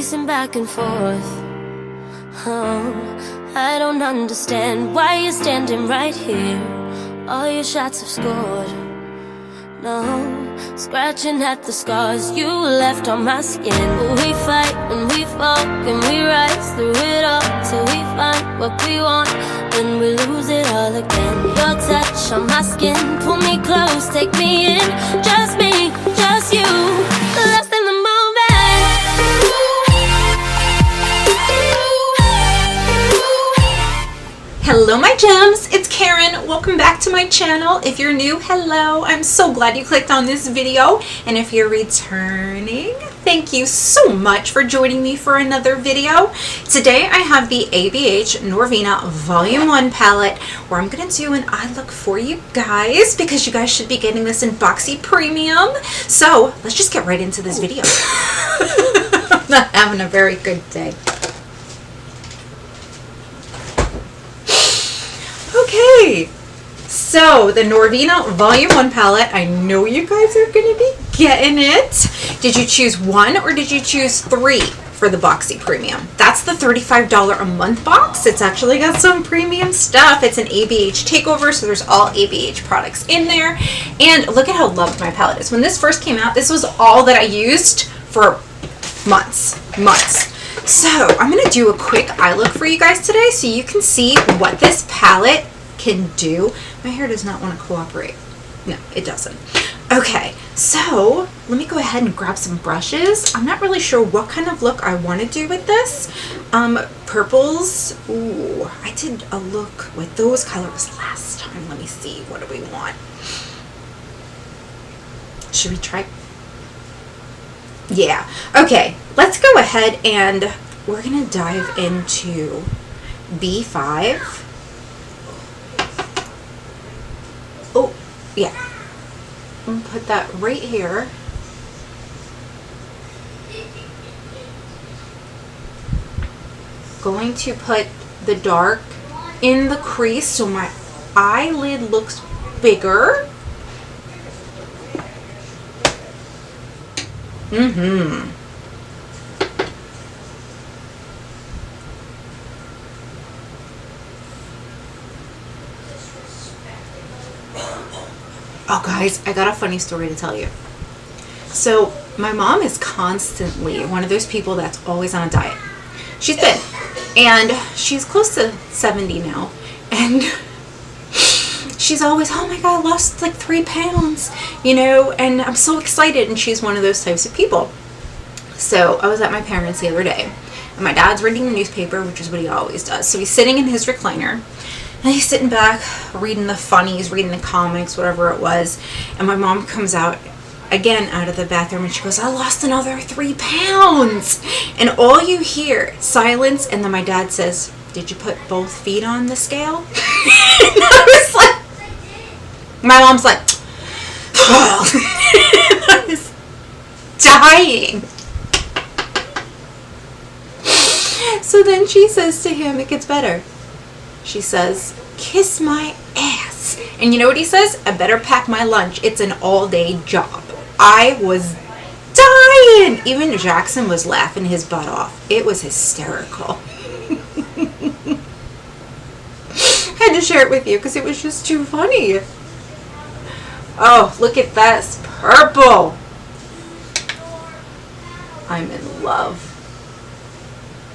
pacing back and forth. Oh, I don't understand why you're standing right here. All your shots have scored. No, scratching at the scars you left on my skin. We fight and we fall and we rise through it all till we find what we want, then we lose it all again. Your touch on my skin, pull me close, take me in. Just me, just you, lost in the moment. Hello my gems, it's Karen. Welcome back to my channel. If you're new, hello. I'm so glad you clicked on this video. And if you're returning, thank you so much for joining me for another video. Today I have the ABH Norvina Volume 1 palette where I'm going to do an eye look for you guys because you guys should be getting this in Boxy Premium. So let's just get right into this video. I'm not having a very good day. Okay, so the Norvina Volume 1 palette, I know you guys are going to be getting it. Did you choose one or did you choose three for the Boxy Premium? That's the $35 a month box. It's actually got some premium stuff. It's an ABH takeover, so there's all ABH products in there. And look at how loved my palette is. When this first came out, this was all that I used for months. So I'm going to do a quick eye look for you guys today so you can see what this palette can do. My hair does not want to cooperate. No, it doesn't. Okay, so let me go ahead and grab some brushes. I'm not really sure what kind of look I want to do with this. Purples. Ooh, I did a look with those colors last time. Let me see. What do we want? Should we try? Yeah. Okay, let's go ahead and we're going to dive into B5. Oh, yeah. I'm going to put that right here. Going to put the dark in the crease so my eyelid looks bigger. Oh guys, I got a funny story to tell you. So my mom is constantly one of those people that's always on a diet. She's thin and she's close to 70 now, and she's always, oh my god, I lost like 3 pounds, you know, and I'm so excited. And she's one of those types of people. So I was at my parents' the other day, and my dad's reading the newspaper, which is what he always does. So he's sitting in his recliner, and he's sitting back, reading the funnies, reading the comics, whatever it was. And my mom comes out again out of the bathroom, and she goes, I lost another 3 pounds. And all you hear, silence, and then my dad says, did you put both feet on the scale? And I was like, my mom's like, oh. I was dying. So then she says to him, it gets better. She says, kiss my ass. And you know what he says? I better pack my lunch. It's an all-day job. I was dying. Even Jackson was laughing his butt off. It was hysterical. Had to share it with you because it was just too funny. Oh, look at this purple. I'm in love.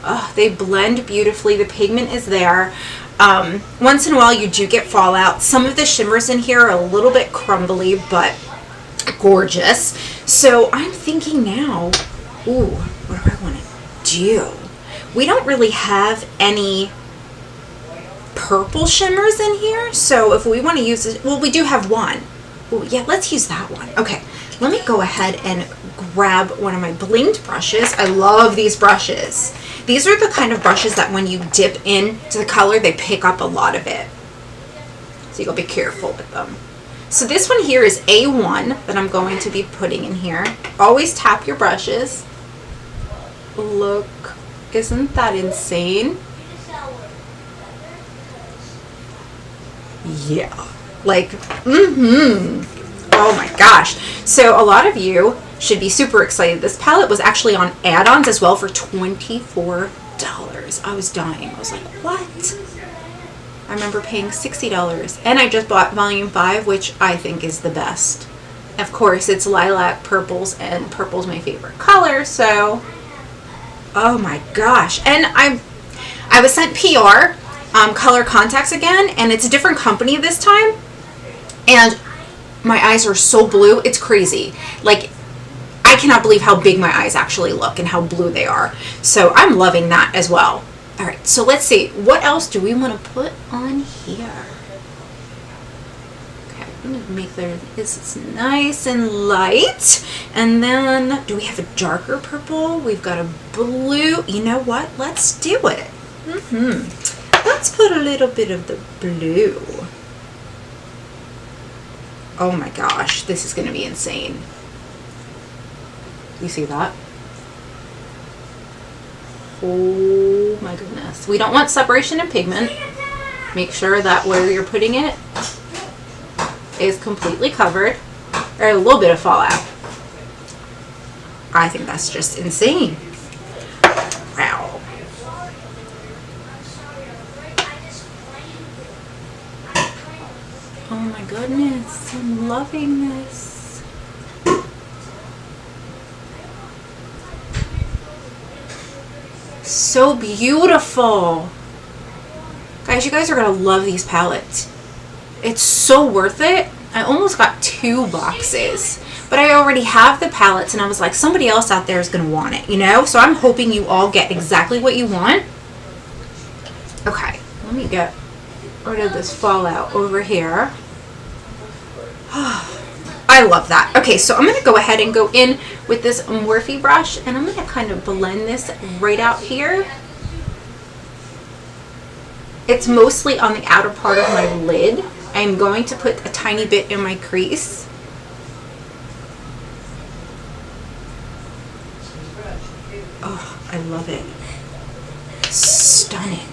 Oh, they blend beautifully. The pigment is there. Once in a while you do get fallout. Some of the shimmers in here are a little bit crumbly, but gorgeous. So I'm thinking now, ooh, what do I want to do? We don't really have any purple shimmers in here. So if we want to use it, well, we do have one. Ooh, yeah, let's use that one. Okay, let me go ahead and grab one of my blinged brushes. I love these brushes. These are the kind of brushes that when you dip into the color, they pick up a lot of it. So you gotta be careful with them. So this one here is A1 that I'm going to be putting in here. Always tap your brushes. Look, isn't that insane? Yeah, like, oh my gosh. So a lot of you should be super excited. This palette was actually on add-ons as well for $24. I was dying. I was like, what? I remember paying $60. And I just bought volume 5, which I think is the best. Of course, it's lilac purples, and purple's my favorite color, so oh my gosh. And I was sent PR color contacts again, and it's a different company this time, and my eyes are so blue, it's crazy. Like, I cannot believe how big my eyes actually look and how blue they are. So I'm loving that as well. All right, so let's see, what else do we want to put on here? Okay, I'm gonna make this nice and light. And then, do we have a darker purple? We've got a blue. You know what? Let's do it. Let's put a little bit of the blue. Oh my gosh, this is gonna be insane. You see that? Oh my goodness. We don't want separation in pigment. Make sure that where you're putting it is completely covered, or a little bit of fallout. I think that's just insane. Wow. Oh my goodness, I'm loving this. So beautiful. Guys, you guys are gonna love these palettes. It's so worth it. I almost got 2 boxes, but I already have the palettes, and I was like, somebody else out there is gonna want it, you know? So I'm hoping you all get exactly what you want. Okay, let me get rid of this fallout over here. I love that. Okay, so I'm gonna go ahead and go in with this Morphe brush, and I'm gonna kind of blend this right out here. It's mostly on the outer part of my lid. I'm going to put a tiny bit in my crease. Oh, I love it. Stunning.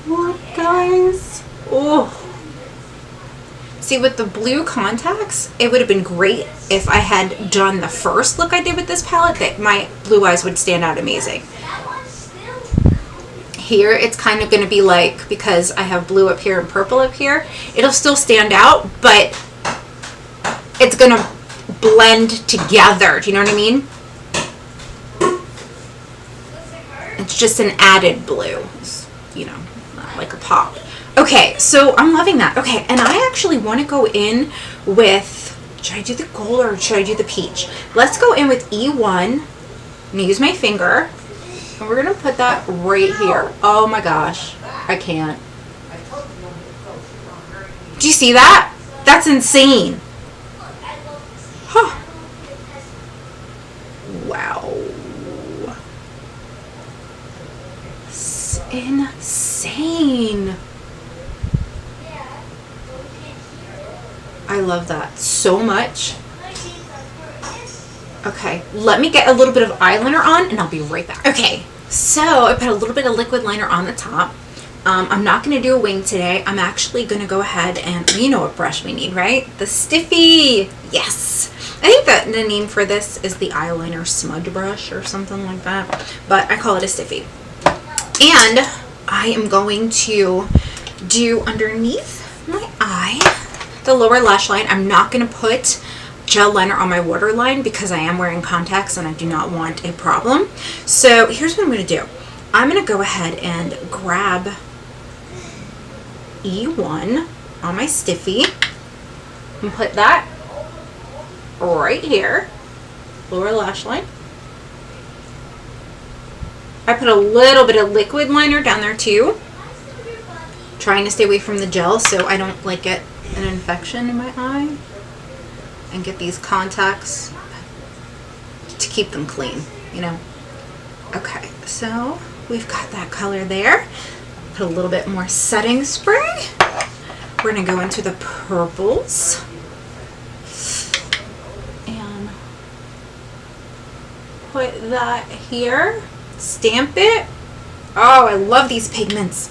What, guys? Oh. See, with the blue contacts, it would have been great if I had done the first look I did with this palette, that my blue eyes would stand out amazing. Here, it's kind of going to be like, because I have blue up here and purple up here, it'll still stand out, but it's going to blend together. Do you know what I mean? It's just an added blue, you know, not like a pop. Okay, so I'm loving that. Okay, and I actually want to go in with, should I do the gold or should I do the peach? Let's go in with E1. I'm going to use my finger, and we're going to put that right here. Oh my gosh, I can't. Do you see that? That's insane. Huh. Wow. It's insane. I love that so much. Okay, let me get a little bit of eyeliner on, and I'll be right back. Okay, so I put a little bit of liquid liner on the top. I'm not going to do a wing today. I'm actually going to go ahead and, you know what brush we need, right? The Stiffy. Yes. I think that the name for this is the eyeliner smudge brush or something like that, but I call it a Stiffy. And I am going to do underneath my eye, the lower lash line. I'm not going to put gel liner on my waterline because I am wearing contacts and I do not want a problem. So here's what I'm going to do. I'm going to go ahead and grab E1 on my Stiffy and put that right here, lower lash line. I put a little bit of liquid liner down there too, trying to stay away from the gel so I don't like get an infection in my eye, and get these contacts to keep them clean, you know. Okay, so we've got that color there. Put a little bit more setting spray. We're gonna go into the purples and put that here. Stamp it. Oh, I love these pigments.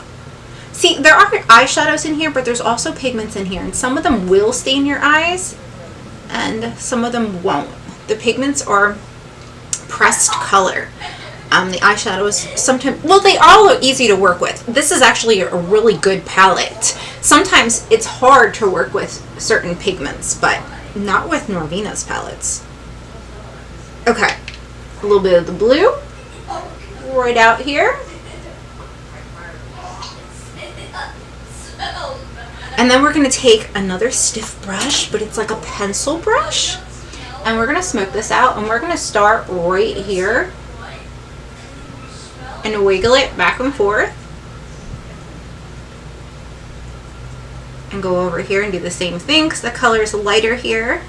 See, there are eyeshadows in here, but there's also pigments in here, and some of them will stain your eyes. and some of them won't. The pigments are pressed color. The eyeshadows sometimes, well, they all are easy to work with. This is actually a really good palette. Sometimes it's hard to work with certain pigments, but not with Norvina's palettes. Okay, a little bit of the blue right out here. And then we're going to take another stiff brush, but it's like a pencil brush. And we're going to smoke this out, and we're going to start right here and wiggle it back and forth. And go over here and do the same thing because the color is lighter here.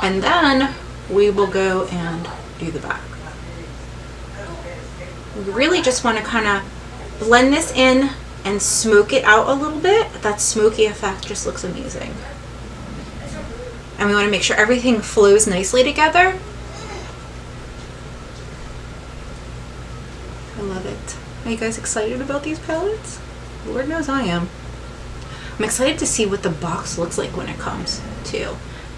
And then we will go and do the back. We really just want to kind of blend this in and smoke it out a little bit. That smoky effect just looks amazing. And we want to make sure everything flows nicely together. I love it. Are you guys excited about these palettes? Lord knows I am. I'm excited to see what the box looks like when it comes too.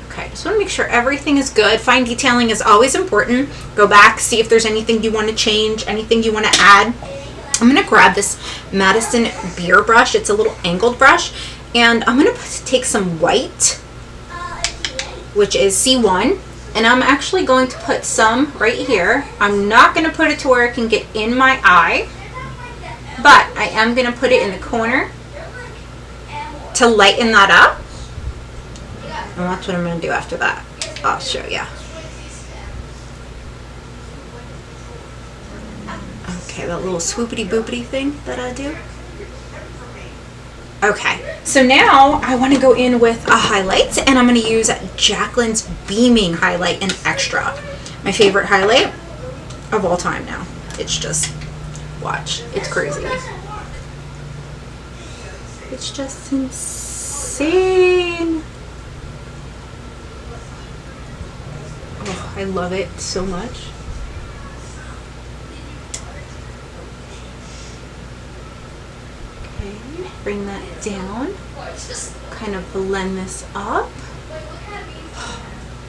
Okay, just want to make sure everything is good. Fine detailing is always important. Go back, see if there's anything you want to change, anything you want to add. I'm going to grab this Madison Beer brush. It's a little angled brush. And I'm going to take some white, which is C1. And I'm actually going to put some right here. I'm not going to put it to where it can get in my eye, but I am going to put it in the corner to lighten that up. And that's what I'm going to do after that. I'll show you. Okay, that little swoopity boopity thing that I do. Okay, so now I want to go in with a highlight, and I'm going to use Jacqueline's Beaming Highlight in Extra. My favorite highlight of all time now. It's just, watch, it's crazy. It's just insane. Oh, I love it so much. Okay, bring that down. Kind of blend this up.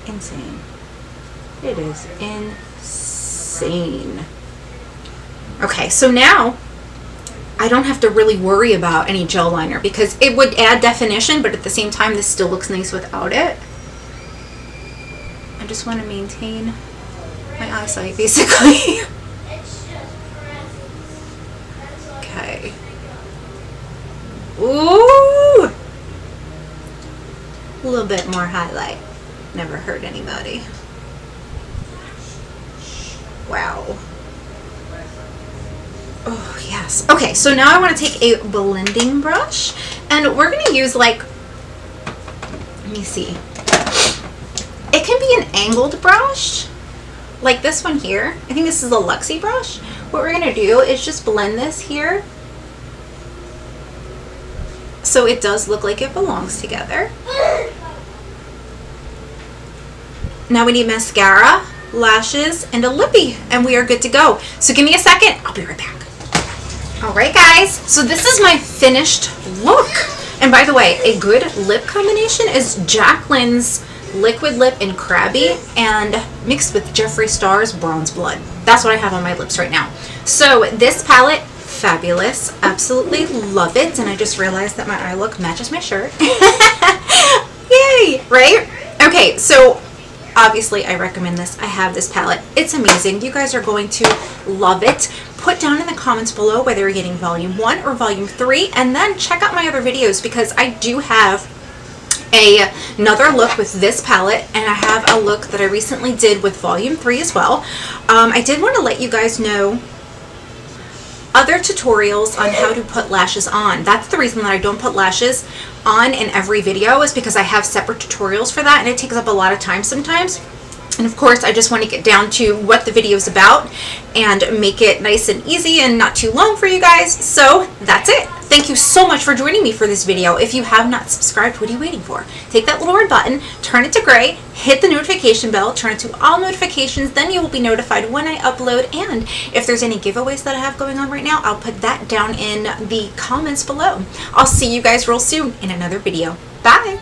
Insane. It is insane. Okay, so now I don't have to really worry about any gel liner because it would add definition, but at the same time, this still looks nice without it. I just want to maintain my eyesight, basically. Okay. Ooh! A little bit more highlight. Never hurt anybody. Wow. Oh, yes. Okay, so now I want to take a blending brush, and we're going to use, like, let me see. It can be an angled brush, like this one here. I think this is a Luxie brush. What we're going to do is just blend this here so it does look like it belongs together. Now we need mascara, lashes, and a lippy, and we are good to go. So give me a second. I'll be right back. All right, guys. So this is my finished look. And by the way, a good lip combination is Jacqueline's Liquid Lip in Krabby and mixed with Jeffree Star's Bronze Blood. That's what I have on my lips right now. So this palette, fabulous. Absolutely love it. And I just realized that my eye look matches my shirt. Yay, right? Okay, so obviously I recommend this. I have this palette. It's amazing. You guys are going to love it. Put down in the comments below whether you're getting volume 1 or volume 3, and then check out my other videos because I do have another look with this palette, and I have a look that I recently did with volume 3 as well. I did want to let you guys know other tutorials on how to put lashes on. That's the reason that I don't put lashes on in every video, is because I have separate tutorials for that, and it takes up a lot of time sometimes. And of course, I just want to get down to what the video is about and make it nice and easy and not too long for you guys. So that's it. thank you so much for joining me for this video. If you have not subscribed, what are you waiting for? Take that little red button, turn it to gray, hit the notification bell, turn it to all notifications, then you will be notified when I upload. And if there's any giveaways that I have going on right now, I'll put that down in the comments below. I'll see you guys real soon in another video. Bye!